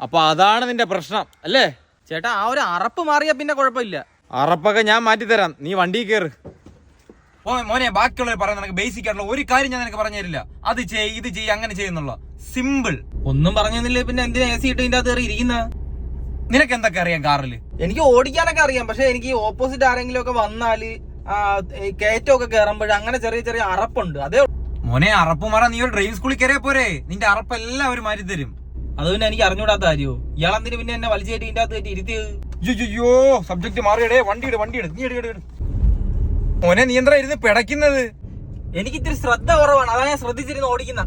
അപ്പൊ അതാണ് നിന്റെ പ്രശ്നം അല്ലേ? ചേട്ടാ ആ ഒരു അറപ്പ് മാറിയാ പിന്നെ കുഴപ്പമില്ല. അറപ്പൊക്കെ ഞാൻ മാറ്റിത്തരാം, നീ വണ്ടി കയറ്. മോനെ ബാക്കിയുള്ളവർ പറയുന്ന നിനക്ക് ബേസിക് ആയിട്ടുള്ള ഒരു കാര്യം ഞാൻ നിനക്ക് പറഞ്ഞു തരില്ല. അത് ചെയ്യ്, ഇത് ചെയ്യ്, അങ്ങനെ ചെയ്യുന്നുള്ള സിമ്പിൾ. ഒന്നും പറഞ്ഞില്ലേ പിന്നെ എന്തിനാ AC ഇട്ട് ഇതിന്റെ അകത്ത് കയറി ഇരിക്കുന്ന? നിനക്ക് എന്തൊക്കെ അറിയാം കാറില്? എനിക്ക് ഓടിക്കാനൊക്കെ അറിയാം, പക്ഷെ എനിക്ക് ഓപ്പോസിറ്റ് ആരെങ്കിലും ഒക്കെ വന്നാല് കയറ്റമൊക്കെ കയറുമ്പോഴേ അങ്ങനെ ചെറിയ ചെറിയ അറപ്പുണ്ട്. അതേ മോനെ അറപ്പ് മാറാൻ നീ ഒരു ഡ്രൈവിംഗ് സ്കൂളിൽ കയറിയാ പോരെ, നിന്റെ അറപ്പ് എല്ലാവരും മാറ്റി തരും. അത് പിന്നെ എനിക്ക് അറിഞ്ഞൂടാത്ത കാര്യോ? ഇയാളെന്തിന് പിന്നെ എന്നെ വലിച്ചു കയറ്റി ഇതിന്റെ അകത്ത് ഇരുത്തിയത്? അയ്യോ സബ്ജക്ട് മാറിയടേ, വണ്ടി ഇട് നീ എടു. മോനെ നീ എന്താ ഇരുന്ന് പിടയ്ക്കുന്നത്? എനിക്ക് ഇത്തിരി ശ്രദ്ധ കുറവാണ്, അതാ ഞാൻ ശ്രദ്ധിച്ചിരുന്ന് ഓടിക്കുന്ന.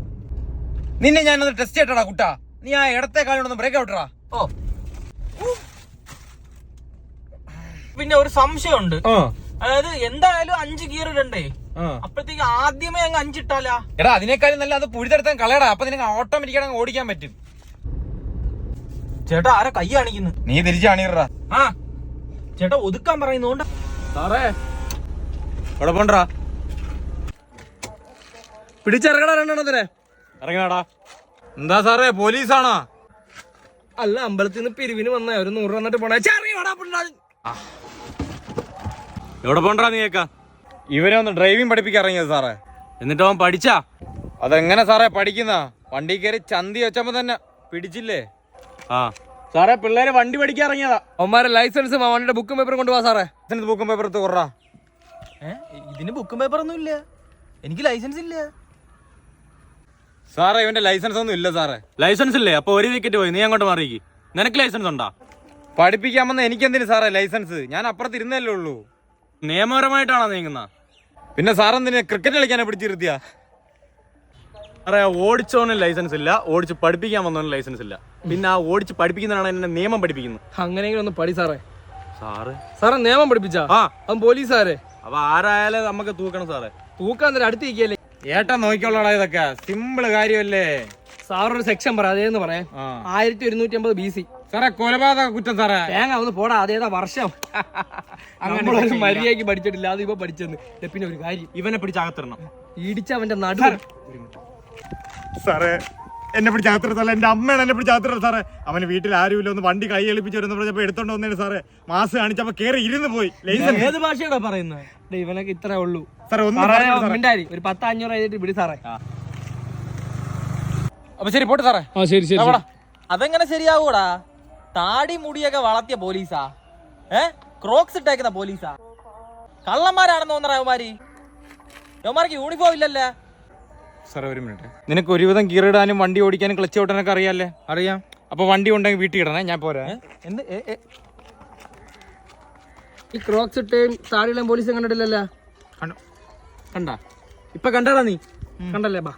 നിന്നെ ഞാനൊന്ന് ടെസ്റ്റ് ചെയ്യട്ടാ കുട്ടാ. നീ ആ ഇടത്തെ കാലിനൊന്ന് ബ്രേക്ക് ഔട്ടറാ. ഓ പിന്നെ ഒരു സംശയമുണ്ട്, അതായത് എന്തായാലും 5 ഗിയർ ഇടണ്ടേ? അപ്പോഴത്തേക്ക് ആദ്യമേ അങ്ങ് 5 ഇട്ടാലാ? എടാ അതിനേക്കാളും നല്ല അത് പുഴുതെടുത്താൻ കളയടാ, അപ്പൊ നിനക്ക് ഓട്ടോമാറ്റിക്കാണ് ഓടിക്കാൻ പറ്റും. ചേട്ടാ ആരെ കൈ കാണിക്കുന്നു? നീ തിരിച്ചാണിടാ. ആ ചേട്ടാ ഒതുക്കാൻ പറയുന്നോണ്ട. സാറേ ഇവിടെ പോണ്ടാ, പിടിച്ചിറങ്ങടാ രണ്ടെണ്ണത്തിനെ. ഇറങ്ങാടാ. എന്താ സാറേ പോലീസാണോ? അല്ല, അമ്പലത്തിൽ നിന്ന് പിരിവിന് വന്ന ഒരു 100 വന്നിട്ട് പോണേ. എവിടെ പോണ്ടാ നീ കേക്കാ? ഇവനെ ഒന്ന് ഡ്രൈവിംഗ് പഠിപ്പിക്കാൻ ഇറങ്ങിയത് സാറേ. എന്നിട്ട് അവൻ പഠിച്ചാ? അതെങ്ങനെ സാറേ പഠിക്കുന്ന? വണ്ടി കയറി ചന്തി വെച്ചപ്പോ തന്നെ പിടിച്ചില്ലേ? ആ സാറേ പിള്ളേര് വണ്ടി പഠിക്കാൻ ഇറങ്ങിയതാ. അവന്മാരെ ലൈസൻസും വണ്ടിയുടെ ബുക്കും പേപ്പറും കൊണ്ടുപോവാ സാറേ. ഇതിന് ബുക്കും പേപ്പർ എടുത്ത് കുറ. ഇതിന് ബുക്കും പേപ്പറൊന്നും ഇല്ല, എനിക്ക് ലൈസൻസ് ഇല്ല സാറേ. ഇവന്റെ ലൈസൻസ് ഒന്നും ഇല്ല സാറേ. ലൈസൻസ് ഇല്ലേ? അപ്പൊ ഒരു വിക്കറ്റ് പോയി, നീ അങ്ങോട്ട് മാറിക്ക്. നിനക്ക് ലൈസൻസ് ഉണ്ടാ? പഠിപ്പിക്കാമെന്ന് എനിക്കെന്തിനു സാറേ ലൈസൻസ്? ഞാൻ അപ്പുറത്ത് ഇരുന്നല്ലേ ഉള്ളൂ. നിയമപരമായിട്ടാണോ നീങ്ങുന്ന? പിന്നെ സാറെന്തിന് ക്രിക്കറ്റ് കളിക്കാനെ പിടിച്ചിരുത്തിയാ? സാറേ ഓടിച്ചോനും ലൈസൻസ് ഇല്ല, ഓടിച്ച് പഠിപ്പിക്കാൻ വന്നവനും ലൈസൻസ് ഇല്ല. പിന്നെ ആ ഓടിച്ച് പഠിപ്പിക്കുന്നതാണ് എന്നെ നിയമം പഠിപ്പിക്കുന്നത്. അങ്ങനെയെങ്കിലും ഒന്ന് പഠി സാറേ. സാറേ നിയമം പഠിപ്പിച്ചാ? ആ അവൻ പോലീസാരെ. അപ്പൊ ആരായാലും നമുക്ക് തൂക്കണം സാറേ. തൂക്കാൻ അടുത്ത് ഇരിക്കല്ലേ? ഏട്ടാ നോക്കിക്കൊള്ളടാ, ഇതൊക്കെ സിമ്പിള് കാര്യമല്ലേ. സാറൊരു സെക്ഷൻ പറ, അതേന്ന് പറയാം. 1150 BC. സാറേ കൊലപാതക കുറ്റം സാറേ. തേങ്ങ ഒന്ന് പോടാ, അതേതാ വർഷം? അങ്ങനെ മര്യാദക്ക് പഠിച്ചിട്ടില്ല, അത് ഇപ്പൊ പഠിച്ചെന്ന്. പിന്നെ ഒരു കാര്യം, ഇവനെ പിടിച്ചകത്തിടണം. ഇടിച്ചവന്റെ നടു. സാറേ എന്നെ പിടിച്ചകത്തിടത്തല്ല, എന്റെ അമ്മയാണ് എന്നെ പിടിച്ചകത്തിടത് സാറേ. അവന് വീട്ടിൽ ആരുമില്ല, ഒന്ന് വണ്ടി കൈ എളിപ്പിച്ച് വരുന്ന പറഞ്ഞപ്പോ എടുത്തോണ്ട് വന്നേന് സാറേ. മാസ് കാണിച്ചപ്പോ കേറി ഇരുന്ന് പോയി. ലൈസൻസ് ഏത് ഭാഷയാണോ പറയുന്നത്? ഇവനൊക്കെ ഇത്രേ ഉള്ളൂ സാറേ. ഒരു 10-500 എഴുതിട്ട് വിടി സാറേ. അപ്പൊ ശരി പോട്ടെ സാറേ. ശരി. അതെങ്ങനെ ശരിയാവൂടാ? താടി മുടിയൊക്കെ വളർത്തിയ പോലീസാ, ക്രോക്സ് ഇട്ടേക്കുന്ന പോലീസാ. കള്ളന്മാരാണെന്ന് തോന്നറ അവന്മാര്. അവന്മാർക്ക് യൂണിഫോം ഇല്ലല്ലേ? സാറേ ഒരു മിനിറ്റ്, നിനക്ക് ഒരുവിധം ഗിയറിടാനും വണ്ടി ഓടിക്കാനും ക്ലച്ച് ഓട്ടാനൊക്കെ അറിയാല്ലേ? അറിയാം. അപ്പൊ വണ്ടി ഉണ്ടെങ്കിൽ വീട്ടിൽ ഇടണേ, ഞാൻ പോരാ. എന്ത് ഈ ക്രോക്സ് ഇട്ടേയും താടിയിലും പോലീസും കണ്ടിട്ടില്ലല്ലോ? കണ്ടാ? ഇപ്പൊ കണ്ടടാ നീ? കണ്ടല്ലേ? ബാ.